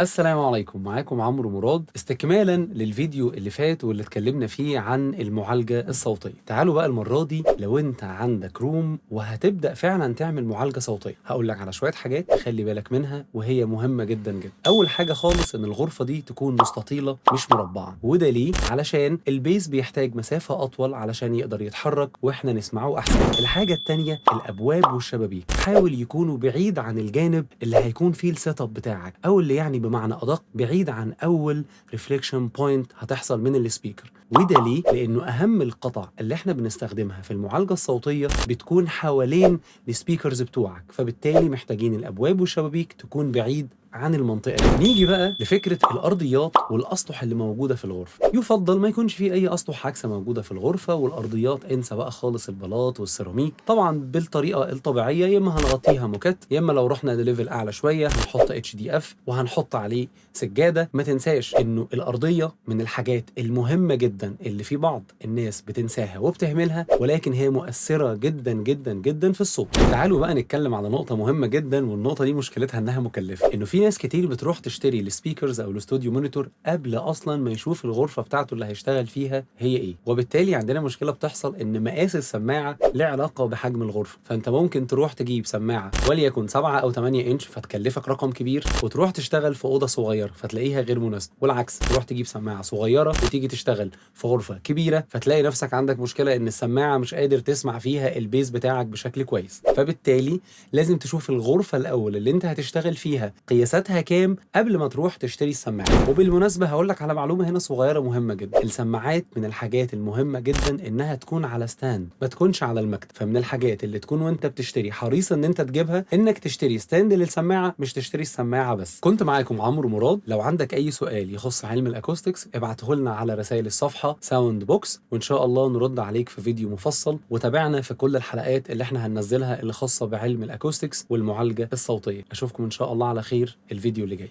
السلام عليكم، معاكم عمرو مراد استكمالا للفيديو اللي فات واللي اتكلمنا فيه عن المعالجة الصوتية. تعالوا بقى المرة دي لو انت عندك روم وهتبدأ فعلا تعمل معالجة صوتية، هقول لك على شوية حاجات خلي بالك منها وهي مهمة جدا جدا. أول حاجة خالص إن الغرفة دي تكون مستطيلة مش مربعة، وده ليه؟ علشان البيس بيحتاج مسافة أطول علشان يقدر يتحرك واحنا نسمعه أحسن. الحاجة التانية الأبواب والشبابيك حاول يكونوا بعيد عن الجانب اللي هيكون فيه السيت اب بتاعك، أو اللي يعني بمعنى ادق بعيد عن اول ريفليكشن بوينت هتحصل من السبيكر. وده ليه؟ لانه اهم القطع اللي احنا بنستخدمها في المعالجه الصوتيه بتكون حوالين السبيكرز بتوعك، فبالتالي محتاجين الابواب والشبابيك تكون بعيد عن المنطقه دي. نيجي بقى لفكره الارضيات والاسطح اللي موجوده في الغرفه. يفضل ما يكونش في اي اسطح عكسه موجوده في الغرفه، والارضيات انسى بقى خالص البلاط والسيراميك. طبعا بالطريقه الطبيعيه، يا اما هنغطيها موكيت، يا اما لو رحنا لليفل اعلى شويه هنحط HDF وهنحط عليه سجاده. ما تنساش انه الارضيه من الحاجات المهمه جدا اللي في بعض الناس بتنساها وبتهملها، ولكن هي مؤثره جدا جدا جدا في الصوت. تعالوا بقى نتكلم على نقطه مهمه جدا، والنقطه دي مشكلتها انها مكلفه. انه في ناس كتير بتروح تشتري السبيكرز او الاستوديو مونيتور قبل اصلا ما يشوف الغرفه بتاعته اللي هيشتغل فيها هي ايه، وبالتالي عندنا مشكله بتحصل ان مقاس السماعه له علاقه بحجم الغرفه. فانت ممكن تروح تجيب سماعه وليكن 7 او 8 انش فتكلفك رقم كبير، وتروح تشتغل في اوضه صغيره فتلاقيها غير مناسبه، والعكس تروح تجيب سماعه صغيره وتيجي تشتغل في غرفه كبيره فتلاقي نفسك عندك مشكله ان السماعه مش قادر تسمع فيها البيز بتاعك بشكل كويس. فبالتالي لازم تشوف الغرفه الاول اللي انت هتشتغل فيها قياساتها كام قبل ما تروح تشتري السماعه. وبالمناسبه هقول لك على معلومه هنا صغيره مهمه جدا، السماعات من الحاجات المهمه جدا انها تكون على ستاند ما تكونش على المكتب. فمن الحاجات اللي تكون وانت بتشتري حريص ان انت تجيبها انك تشتري ستاند للسماعه، مش تشتري السماعه بس. كنت معاكم عمرو مراد، لو عندك اي سؤال يخص علم الاكوستكس ابعته لنا على رسائل الصفحه ساوند بوكس، وان شاء الله نرد عليك في فيديو مفصل. وتابعنا في كل الحلقات اللي احنا هننزلها اللي خاصه بعلم الاكوستكس والمعالجه الصوتيه. اشوفكم ان شاء الله على خير الفيديو اللي جاي.